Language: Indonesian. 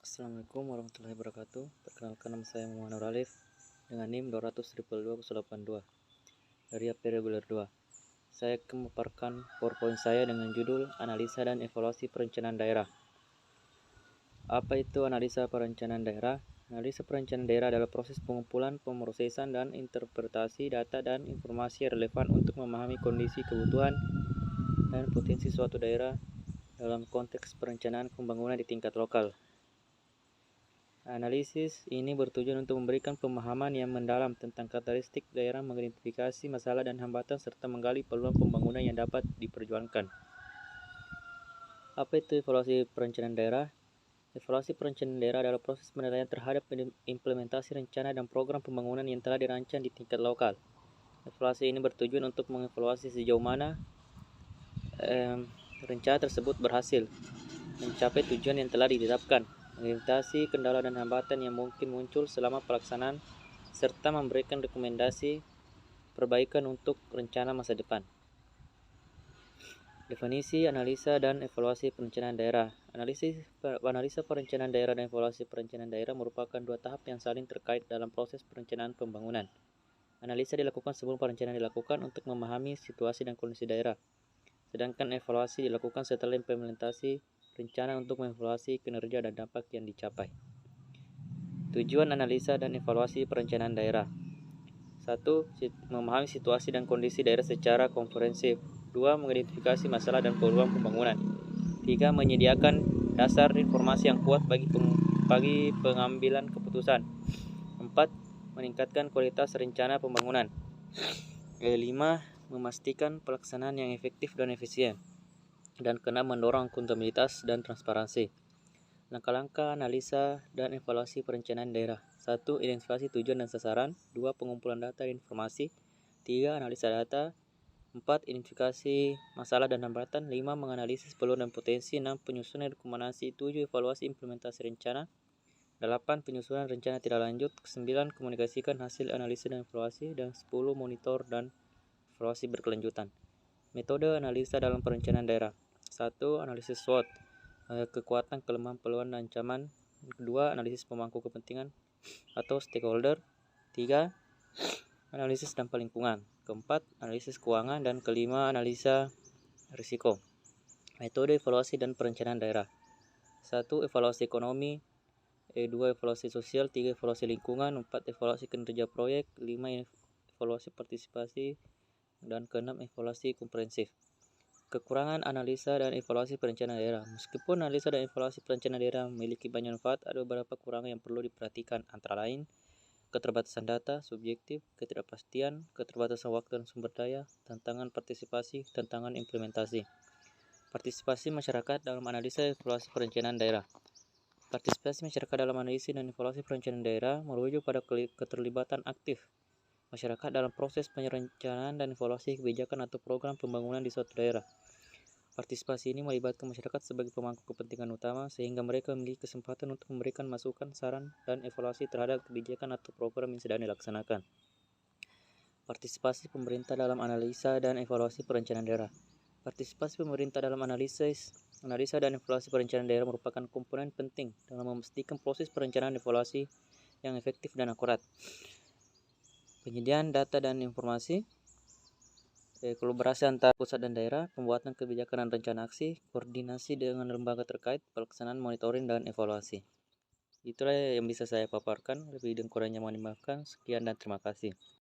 Assalamualaikum warahmatullahi wabarakatuh. Perkenalkan, nama saya Muhammad Nur Alif dengan NIM 200.282 dari AP Reguler 2. Saya akan memaparkan PowerPoint saya dengan judul Analisa dan Evaluasi Perencanaan Daerah. Apa itu analisa perencanaan daerah? Analisa perencanaan daerah adalah proses pengumpulan, pemrosesan, dan interpretasi data dan informasi relevan untuk memahami kondisi, kebutuhan, dan potensi suatu daerah dalam konteks perencanaan pembangunan di tingkat lokal. Analisis ini bertujuan untuk memberikan pemahaman yang mendalam tentang karakteristik daerah, mengidentifikasi masalah dan hambatan, serta menggali peluang pembangunan yang dapat diperjuangkan. Apa itu evaluasi perencanaan daerah? Evaluasi perencanaan daerah adalah proses penilaian terhadap implementasi rencana dan program pembangunan yang telah dirancang di tingkat lokal. Evaluasi ini bertujuan untuk mengevaluasi sejauh mana rencana tersebut berhasil mencapai tujuan yang telah ditetapkan, mengidentifikasi kendala dan hambatan yang mungkin muncul selama pelaksanaan, serta memberikan rekomendasi perbaikan untuk rencana masa depan. Definisi, analisa, dan evaluasi perencanaan daerah. Analisa perencanaan daerah dan evaluasi perencanaan daerah merupakan dua tahap yang saling terkait dalam proses perencanaan pembangunan. Analisa dilakukan sebelum perencanaan dilakukan untuk memahami situasi dan kondisi daerah, sedangkan evaluasi dilakukan setelah implementasi rencana untuk mengevaluasi kinerja dan dampak yang dicapai. Tujuan analisa dan evaluasi perencanaan daerah. 1. Memahami situasi dan kondisi daerah secara komprehensif. 2. Mengidentifikasi masalah dan peluang pembangunan. 3. Menyediakan dasar informasi yang kuat bagi pengambilan keputusan. 4. Meningkatkan kualitas rencana pembangunan. 5. Memastikan pelaksanaan yang efektif dan efisien. Dan keenam, mendorong akuntabilitas dan transparansi. Langkah-langkah analisa dan evaluasi perencanaan daerah. 1. Identifikasi tujuan dan sasaran. 2. Pengumpulan data dan informasi. 3. Analisa data. 4. Identifikasi masalah dan hambatan. 5. Menganalisis peluang dan potensi. 6. Penyusunan rekomendasi. 7. Evaluasi implementasi rencana. 8. Penyusunan rencana tidak lanjut. 9. Komunikasikan hasil analisa dan evaluasi. Dan 10. Monitor dan evaluasi berkelanjutan. Metode analisa dalam perencanaan daerah. 1. Analisis SWOT, kekuatan, kelemahan, peluang, dan ancaman. 2. Analisis pemangku kepentingan atau stakeholder. 3. Analisis dampak lingkungan. 4. Analisis keuangan. Dan 5. Analisa risiko. Metode evaluasi dan perencanaan daerah. 1. Evaluasi ekonomi. 2. Evaluasi sosial. 3. Evaluasi lingkungan. 4. Evaluasi kinerja proyek. 5. Evaluasi partisipasi. Dan 6. Evaluasi komprehensif. Kekurangan analisa dan evaluasi perencanaan daerah. Meskipun analisa dan evaluasi perencanaan daerah memiliki banyak manfaat, ada beberapa kekurangan yang perlu diperhatikan, antara lain keterbatasan data, subjektif, ketidakpastian, keterbatasan waktu dan sumber daya, tantangan partisipasi, tantangan implementasi. Partisipasi masyarakat dalam analisa dan evaluasi perencanaan daerah. Partisipasi masyarakat dalam analisa dan evaluasi perencanaan daerah merujuk pada keterlibatan aktif masyarakat dalam proses perencanaan dan evaluasi kebijakan atau program pembangunan di suatu daerah. Partisipasi ini melibatkan masyarakat sebagai pemangku kepentingan utama, sehingga mereka memiliki kesempatan untuk memberikan masukan, saran, dan evaluasi terhadap kebijakan atau program yang sedang dilaksanakan. Partisipasi pemerintah dalam analisa dan evaluasi perencanaan daerah. Partisipasi pemerintah dalam analisa dan evaluasi perencanaan daerah merupakan komponen penting dalam memastikan proses perencanaan dan evaluasi yang efektif dan akurat. Penyediaan data dan informasi, kolaborasi antara pusat dan daerah, pembuatan kebijakan dan rencana aksi, koordinasi dengan lembaga terkait, pelaksanaan monitoring dan evaluasi. Itulah yang bisa saya paparkan, lebih dan kurangnya mohon dimaafkan. Sekian dan terima kasih.